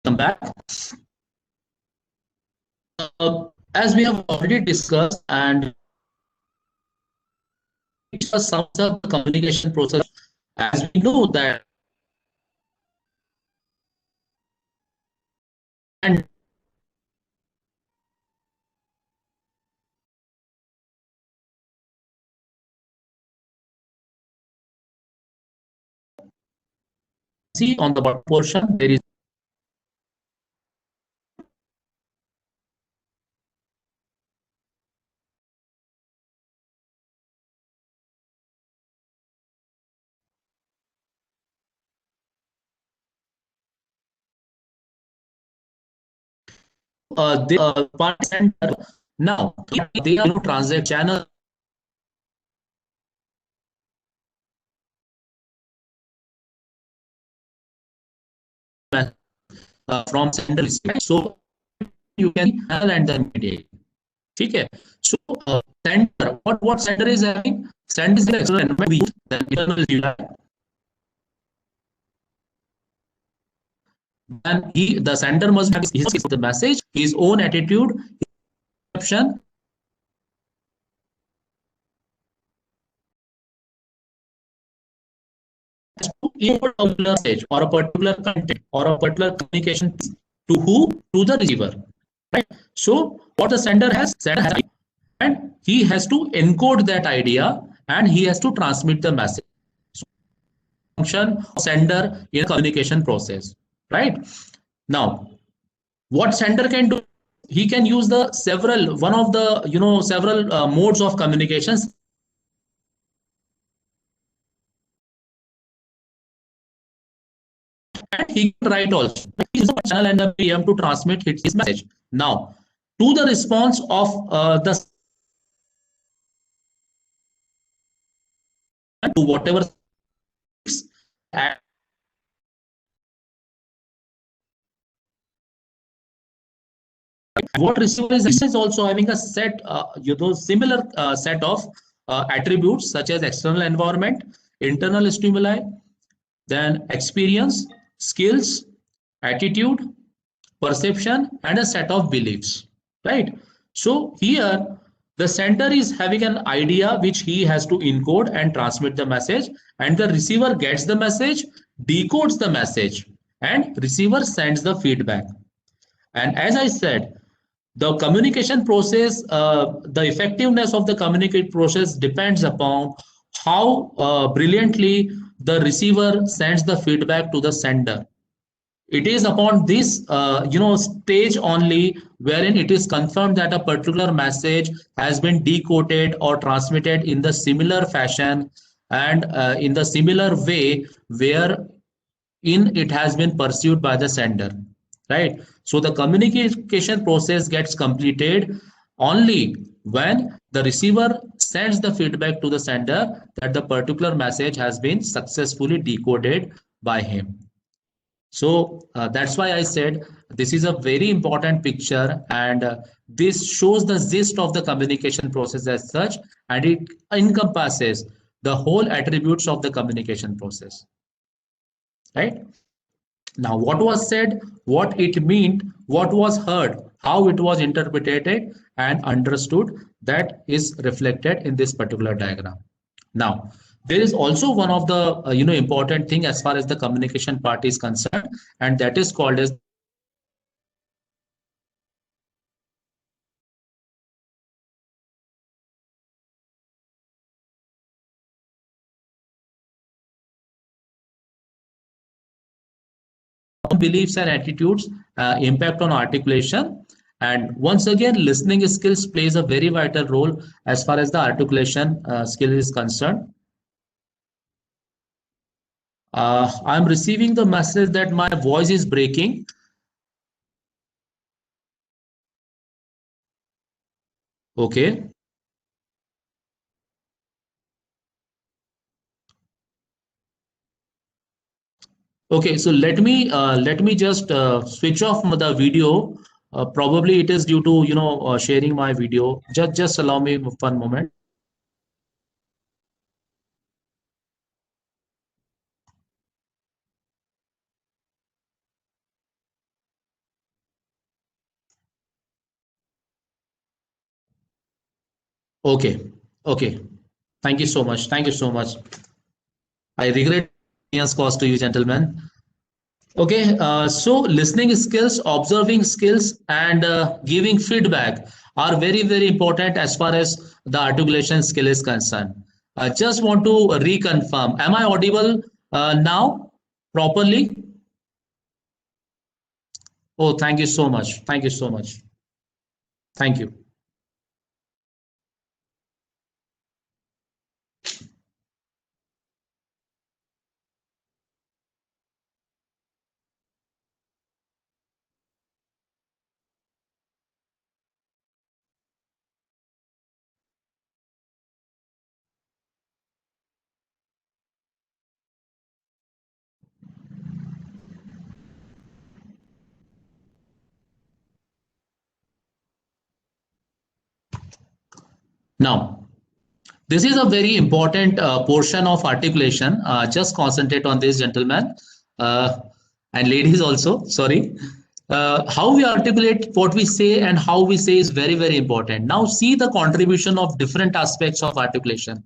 Come back. As we have already discussed, and it sums up the communication process, as we know that and see on the bottom portion there is the part center. Now they are transact channel from sender, so you can handle and then mediate. Okay, so sender, what sender is having? Sender is the external environment, the internal UI. Then the sender must have the message, his own attitude, perception, in a particular message or a particular content or a particular communication to who? To the receiver, right? So what the sender has, and he has to encode that idea and he has to transmit the message. Function of sender in a communication process, right? Now, what sender can do, he can use the several one of the several modes of communications. And he can write also. He uses the channel and the PM to transmit his message. Now, to the response of the to whatever, and what receiver is also having a set similar set of attributes such as external environment, internal stimuli, then experience, skills, attitude, perception, and a set of beliefs, right? So here the sender is having an idea which he has to encode and transmit the message, and the receiver gets the message, decodes the message, and receiver sends the feedback. And as I said, the communication process, the effectiveness of the communication process depends upon how brilliantly the receiver sends the feedback to the sender. It is upon this stage only wherein it is confirmed that a particular message has been decoded or transmitted in the similar fashion and in the similar way where in it has been pursued by the sender, right? So the communication process gets completed only when the receiver sends the feedback to the sender that the particular message has been successfully decoded by him. So that's why I said this is a very important picture, and this shows the gist of the communication process as such, and it encompasses the whole attributes of the communication process, right? Now, what was said, what it meant, what was heard, how it was interpreted and understood, that is reflected in this particular diagram. Now, there is also one of the important thing as far as the communication part is concerned, and that is called as beliefs and attitudes impact on articulation. And once again, listening skills plays a very vital role as far as the articulation skill is concerned. I'm receiving the message that my voice is breaking. Okay. Okay, so let me just switch off the video. Probably it is due to sharing my video. Just allow me 1 moment. Okay, okay. Thank you so much. Thank you so much. I regret cost to you, gentlemen. Okay, so listening skills, observing skills, and giving feedback are very, very important as far as the articulation skill is concerned. I just want to reconfirm. Am I audible now properly? Oh, thank you so much. Thank you so much. Thank you. Now, this is a very important portion of articulation. Just concentrate on this, gentlemen, and ladies also, sorry. How we articulate what we say and how we say is very, very important. Now see the contribution of different aspects of articulation.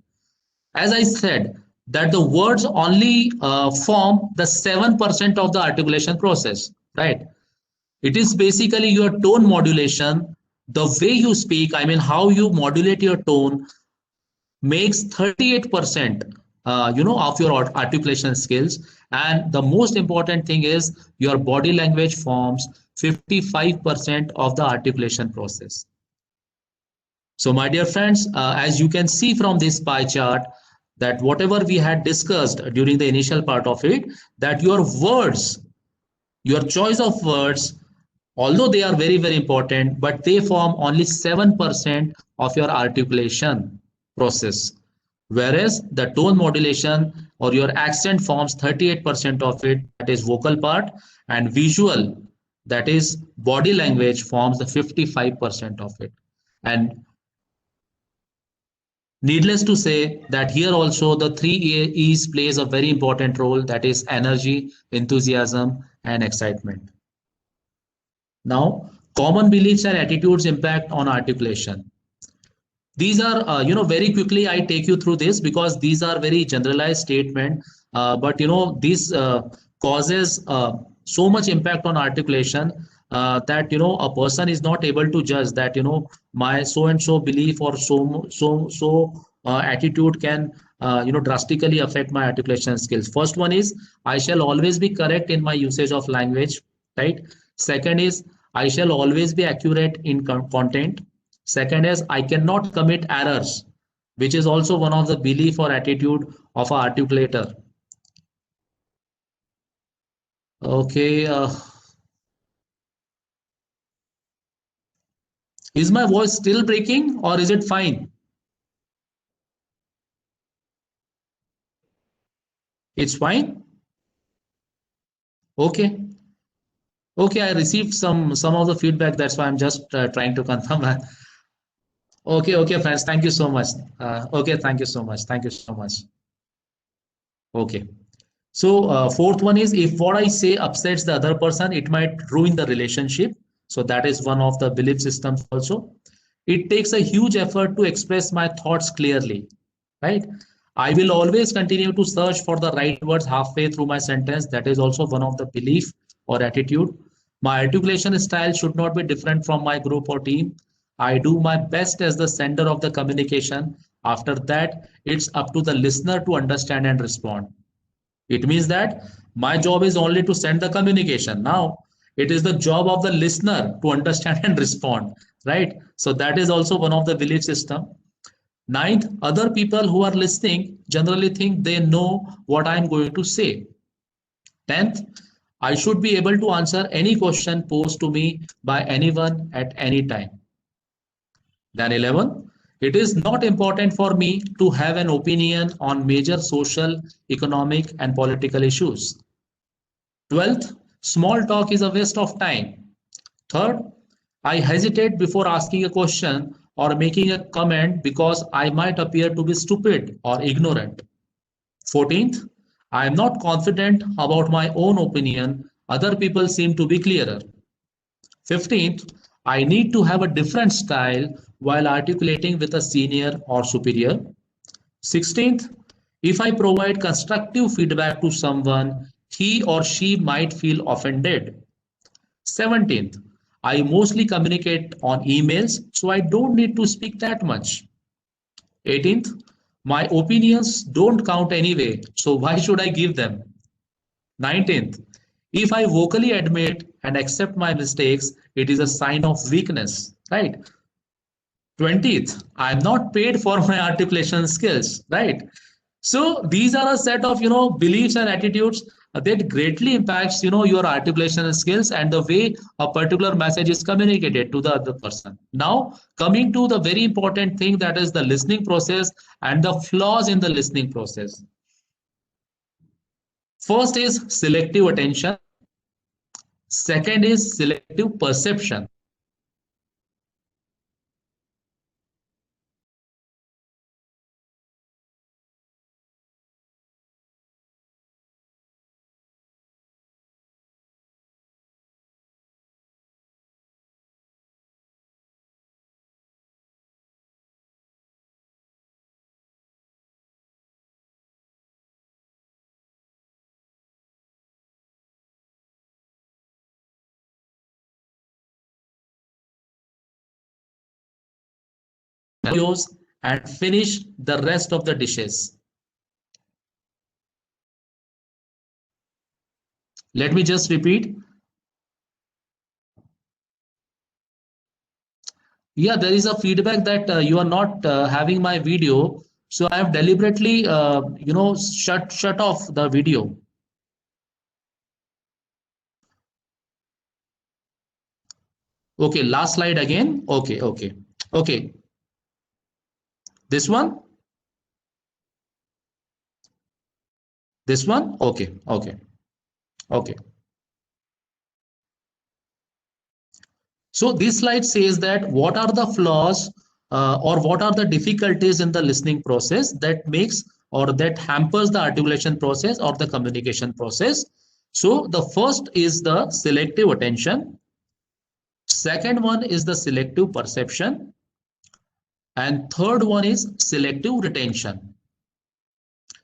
As I said, that the words only form the 7% of the articulation process, right? It is basically your tone modulation, the way you speak, I mean, how you modulate your tone makes 38% of your articulation skills. And the most important thing is your body language forms 55% of the articulation process. So my dear friends, as you can see from this pie chart, that whatever we had discussed during the initial part of it, that your words, your choice of words, although they are very, very important, but they form only 7% of your articulation process. Whereas the tone modulation or your accent forms 38% of it, that is vocal part, and visual, that is body language, forms the 55% of it. And needless to say that here also the three E's plays a very important role, that is energy, enthusiasm, and excitement. Now, common beliefs and attitudes impact on articulation. These are, very quickly I take you through this because these are very generalized statement, but these causes so much impact on articulation that a person is not able to judge that my so and so belief or attitude can drastically affect my articulation skills. First one is I shall always be correct in my usage of language, right? Second is I shall always be accurate in content. Second is I cannot commit errors, which is also one of the belief or attitude of an articulator. Okay, is my voice still breaking or is it fine? It's fine. Okay. Okay, I received some of the feedback. That's why I'm just trying to confirm. Okay, okay, friends. Thank you so much. Okay, thank you so much. Thank you so much. Okay. So fourth one is if what I say upsets the other person, it might ruin the relationship. So that is one of the belief systems also. It takes a huge effort to express my thoughts clearly, right? I will always continue to search for the right words halfway through my sentence. That is also one of the belief or attitude. My articulation style should not be different from my group or team. I do my best as the sender of the communication. After that, it's up to the listener to understand and respond. It means that my job is only to send the communication. Now, it is the job of the listener to understand and respond, right? So that is also one of the belief system. Ninth, other people who are listening generally think they know what I'm going to say. 10th, I should be able to answer any question posed to me by anyone at any time. Then 11, it is not important for me to have an opinion on major social, economic, and political issues. 12th, small talk is a waste of time. Third, I hesitate before asking a question or making a comment because I might appear to be stupid or ignorant. 14th, I am not confident about my own opinion. Other people seem to be clearer. 15th, I need to have a different style while articulating with a senior or superior. 16th, if I provide constructive feedback to someone, he or she might feel offended. 17th, I mostly communicate on emails, so I don't need to speak that much. 18th, my opinions don't count anyway, so why should I give them? 19th, if I vocally admit and accept my mistakes, it is a sign of weakness, right? 20th, I'm not paid for my articulation skills, right? So these are a set of beliefs and attitudes that greatly impacts your articulation skills and the way a particular message is communicated to the other person. Now coming to the very important thing, that is the listening process and the flaws in the listening process. First is selective attention. Second is selective perception. videos and finish the rest of the dishes. Let me just repeat. Yeah, there is a feedback that you are not having my video. So I have deliberately, shut off the video. Okay, last slide again. Okay. This one? This one? Okay. So this slide says that what are the flaws or what are the difficulties in the listening process that makes or that hampers the articulation process or the communication process. So the first is the selective attention. Second one is the selective perception. And third one is selective retention.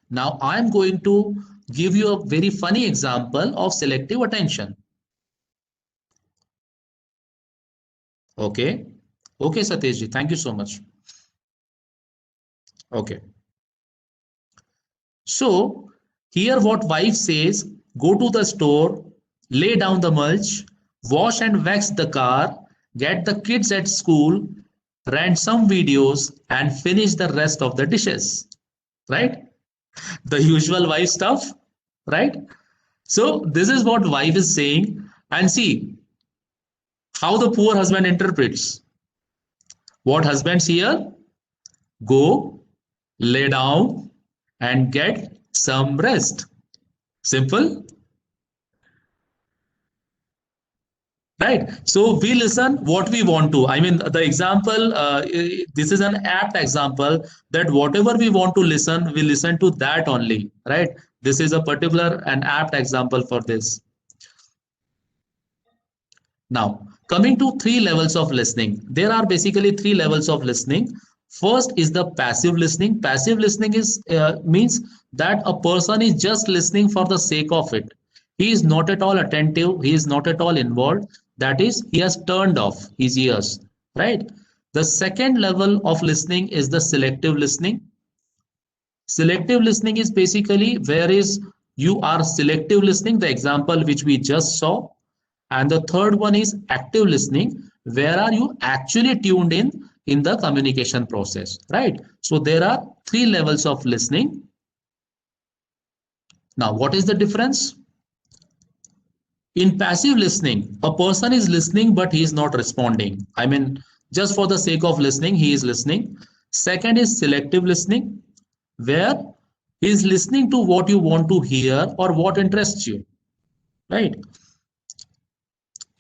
Now I'm going to give you a very funny example of selective attention. Okay, Sateshji, thank you so much. Okay. So here what wife says, go to the store, lay down the mulch, wash and wax the car, get the kids at school, rent some videos and finish the rest of the dishes, right? The usual wife stuff, right? So this is what wife is saying, and see how the poor husband interprets. What husband's here? Go, lay down and get some rest. Simple. Right. So we listen what we want to. I mean, the example, this is an apt example that whatever we want to listen, we listen to that only. Right. This is a particular and apt example for this. Now, coming to three levels of listening. There are basically three levels of listening. First is the passive listening. Passive listening is means that a person is just listening for the sake of it. He is not at all attentive. He is not at all involved. That is, he has turned off his ears, right? The second level of listening is the selective listening. Selective listening is basically where is you are selective listening, the example which we just saw. And the third one is active listening, where are you actually tuned in the communication process, right? So there are three levels of listening. Now, what is the difference? In passive listening, a person is listening, but he is not responding. I mean, just for the sake of listening, he is listening. Second is selective listening, where he is listening to what you want to hear or what interests you, right?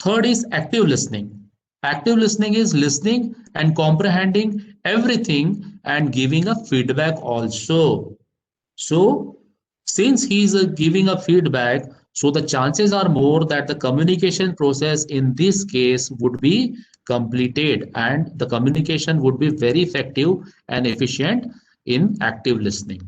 Third is active listening. Active listening is listening and comprehending everything and giving a feedback also. So, since he is giving a feedback, so the chances are more that the communication process in this case would be completed and the communication would be very effective and efficient in active listening.